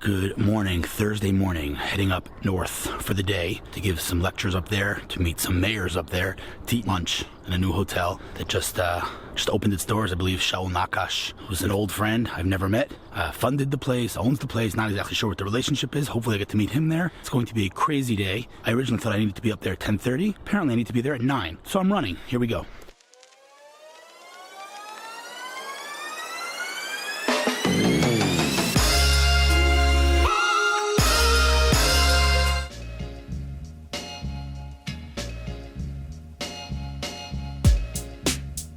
Good morning, Thursday morning, heading up north for the day to give some lectures up there, to meet some mayors up there, to eat lunch in a new hotel that just opened its doors. I believe Shaul Nakash, who's an old friend I've never met, funded the place, owns the place, not exactly sure what the relationship is. Hopefully I get to meet him there. It's going to be a crazy day. I originally thought I needed to be up there at 10:30. Apparently I need to be there at 9. So I'm running. Here we go.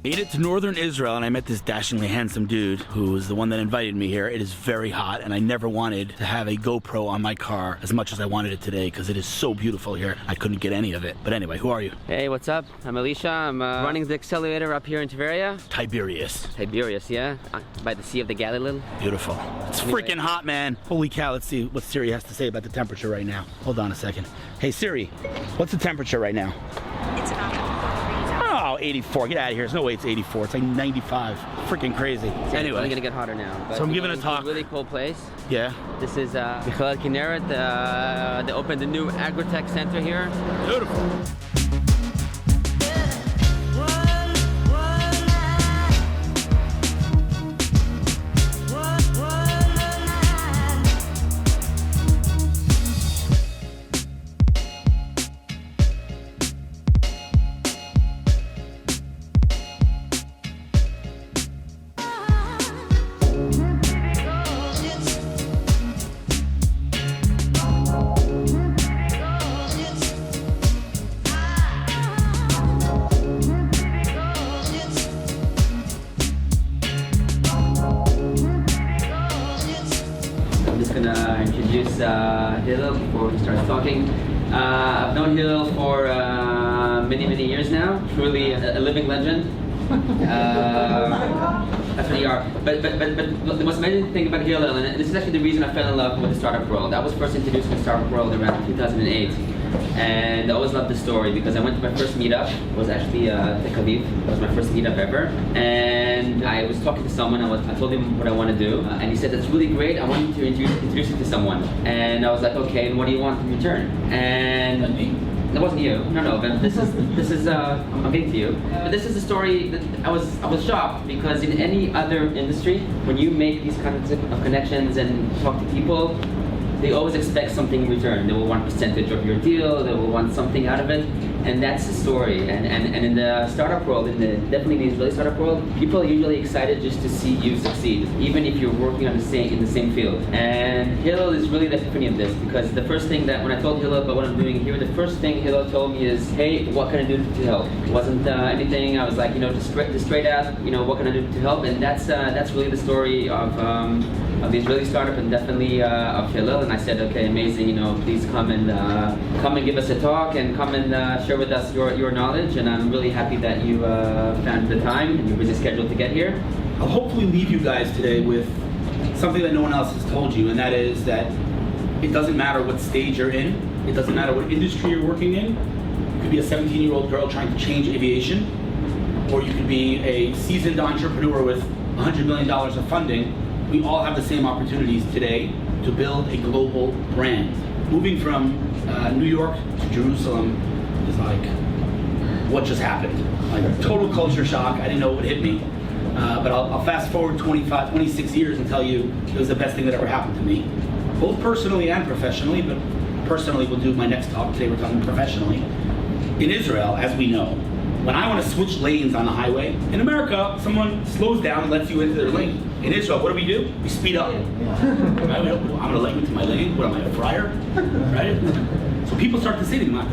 Made it to northern Israel, and I met this dashingly handsome dude who was the one that invited me here. It is very hot, and I never wanted to have a GoPro on my car as much as I wanted it today because it is so beautiful here. I couldn't get any of it. But anyway, who are you? Hey, what's up? I'm Elisha. I'm running the accelerator up here in Tiberias. Tiberias, yeah. By the Sea of the Galilee. Beautiful. It's freaking hot, man. Holy cow, let's see what Siri has to say about the temperature right now. Hold on a second. Hey, Siri, what's the temperature right now? It's about 84. Get out of here. There's no way it's 84. It's like 95. Freaking crazy. It's anyway, only gonna get hotter now. But so I'm giving a talk. It's a really cool place. Yeah. This is Kενרת. They opened a new agri-tech center here. Beautiful. Introduce Hillel before he starts talking. I've known Hillel for many years now. Truly a living legend. That's what you are. But the most amazing thing about Hillel, and this is actually the reason I fell in love with the startup world. I was first introduced to the startup world around 2008. And I always loved the story because I went to my first meetup. It was actually Tel Aviv. It was my first meetup ever. And I was talking to someone. I told him what I want to do. And he said, that's really great. I want you to introduce you to someone. And I was like, okay, and what do you want in return? And it wasn't you. No. But this is I'm getting to you. But this is a story that I was shocked because in any other industry, when you make these kinds of connections and talk to people, they always expect something in return. They will want a percentage of your deal. They will want something out of it, and that's the story. And in the startup world, definitely in the Israeli startup world, people are usually excited just to see you succeed, even if you're working on in the same field. And Hillel is really the epiphany of this because the first thing that when I told Hillel about what I'm doing here, the first thing Hillel told me is, "Hey, what can I do to help?" It wasn't anything. I was like, just straight out, what can I do to help? And that's really the story of the Israeli startup and definitely of Hillel. And I said, okay, amazing, please come and give us a talk and come and share with us your knowledge. And I'm really happy that you found the time and your busy schedule to get here. I'll hopefully leave you guys today with something that no one else has told you, and that is that it doesn't matter what stage you're in. It doesn't matter what industry you're working in. You could be a 17-year-old girl trying to change aviation, or you could be a seasoned entrepreneur with $100 million of funding. We all have the same opportunities today to build a global brand. Moving from New York to Jerusalem is like, what just happened? Like a total culture shock. I didn't know what hit me. But I'll fast forward 26 years and tell you it was the best thing that ever happened to me. Both personally and professionally, but personally we'll do my next talk. Today we're talking professionally. In Israel, as we know, when I want to switch lanes on the highway, in America, someone slows down and lets you into their lane. In Israel, what do? We speed up. I'm going to let you into my lane. What am I, a friar? Right? So people start to say to me, what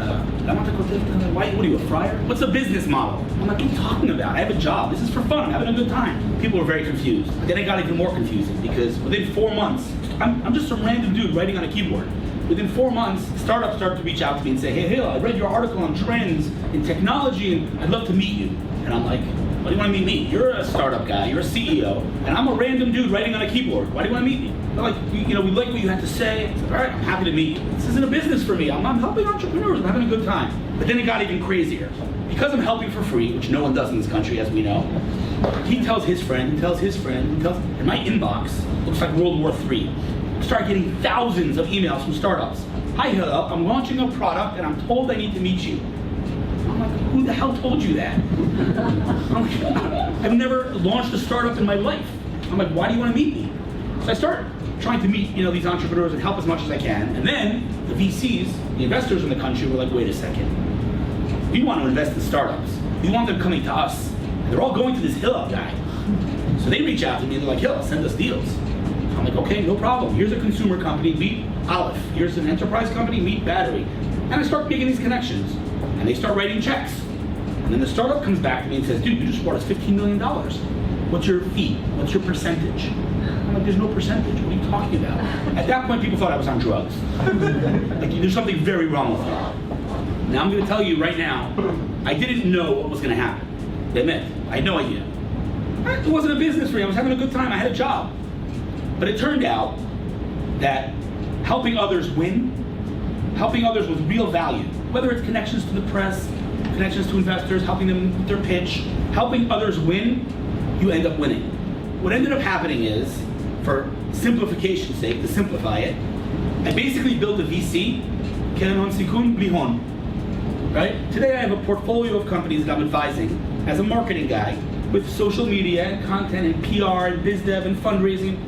are you, a friar? What's a business model? I'm like, what are you talking about? I have a job. This is for fun. I'm having a good time. People were very confused. But then it got even more confusing because within 4 months, I'm just a random dude writing on a keyboard. Within 4 months, startups start to reach out to me and say, hey, Hillel, I read your article on trends in technology and I'd love to meet you. And I'm like, why do you want to meet me? You're a startup guy, you're a CEO, and I'm a random dude writing on a keyboard. Why do you want to meet me? They're like, we like what you had to say. I said, all right, I'm happy to meet you. This isn't a business for me. I'm helping entrepreneurs. I'm having a good time. But then it got even crazier. Because I'm helping for free, which no one does in this country, as we know, he tells his friend, and my inbox looks like World War III. Start getting thousands of emails from startups. Hi Hillel, I'm launching a product and I'm told I need to meet you. I'm like, who the hell told you that? I'm like, I've never launched a startup in my life. I'm like, why do you want to meet me? So I start trying to meet these entrepreneurs and help as much as I can. And then the VCs, the investors in the country, were like, wait a second. We want to invest in startups. We want them coming to us. And they're all going to this Hillel guy. So they reach out to me and they're like, Hillel, send us deals. I'm like, okay, no problem. Here's a consumer company, meet Aleph. Here's an enterprise company, meet Battery. And I start making these connections. And they start writing checks. And then the startup comes back to me and says, dude, you just brought us $15 million. What's your fee? What's your percentage? I'm like, there's no percentage. What are you talking about? At that point, people thought I was on drugs. Like, there's something very wrong with me. Now I'm going to tell you right now, I didn't know what was going to happen. They meant, I had no idea. It wasn't a business for me. I was having a good time. I had a job. But it turned out that helping others win, helping others with real value, whether it's connections to the press, connections to investors, helping them with their pitch, helping others win, you end up winning. What ended up happening is, for simplification's sake, to simplify it, I basically built a VC, Keren Hon Sikun Bli Hon. Right? Today I have a portfolio of companies that I'm advising as a marketing guy with social media and content and PR and biz dev and fundraising.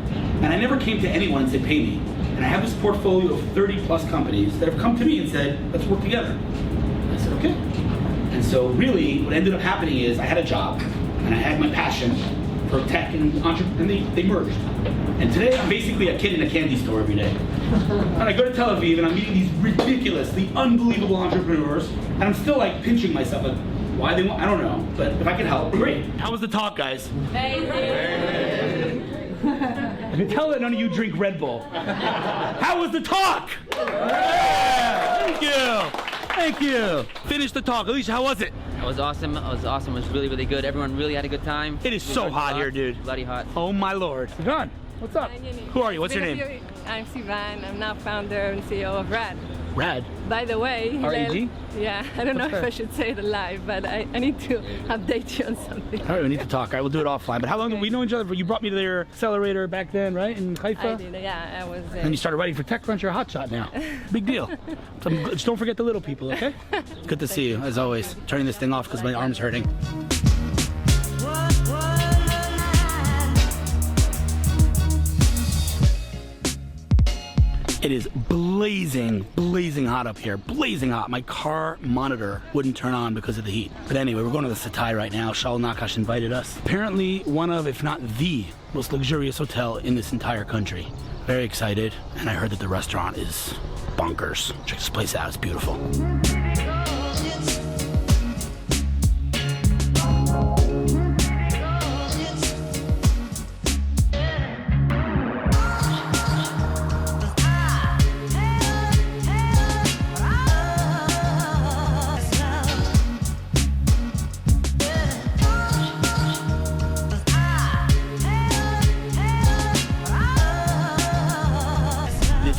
And I never came to anyone and said, pay me. And I have this portfolio of 30 plus companies that have come to me and said, let's work together. I said, okay. And so really what ended up happening is I had a job and I had my passion for tech and entrepreneurship, and they merged. And today I'm basically a kid in a candy store every day. And I go to Tel Aviv and I'm meeting these ridiculously unbelievable entrepreneurs, and I'm still like pinching myself like, why they want, I don't know, but if I can help, great. How was the talk, guys? Amazing. I can tell that none of you drink Red Bull. How was the talk? Yeah. Thank you. Thank you. Finish the talk. Elisha, how was it? It was awesome. It was awesome. It was really, really good. Everyone really had a good time. It is so hot here, dude. Bloody hot. Oh my lord. Sivan, what's up? Who are you? What's your name? I'm Sivan. I'm now founder and CEO of Rad. Rad. By the way, R-A-D? Yeah, I don't know if I should say it live, but I need to update you on something. All right, we need to talk. All right, we'll do it offline. But how long do we know each other? You brought me to their accelerator back then, right? In Haifa? I did, yeah. I was. And you started writing for TechCrunch. You're a hotshot now. Big deal. So just don't forget the little people, okay? Good to see you, as always. Turning this thing off because my arm's hurting. It is blazing, blazing hot up here. Blazing hot. My car monitor wouldn't turn on because of the heat. But anyway, we're going to the Setai right now. Shaul Nakash invited us. Apparently one of, if not the most luxurious hotel in this entire country. Very excited. And I heard that the restaurant is bonkers. Check this place out. It's beautiful.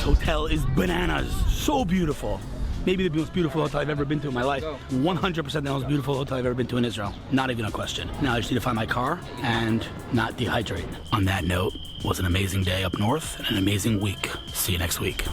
Hotel is bananas. So beautiful. Maybe the most beautiful hotel I've ever been to in my life. 100% the most beautiful hotel I've ever been to in Israel. Not even a question. Now I just need to find my car and not dehydrate. On that note, it was an amazing day up north and an amazing week. See you next week.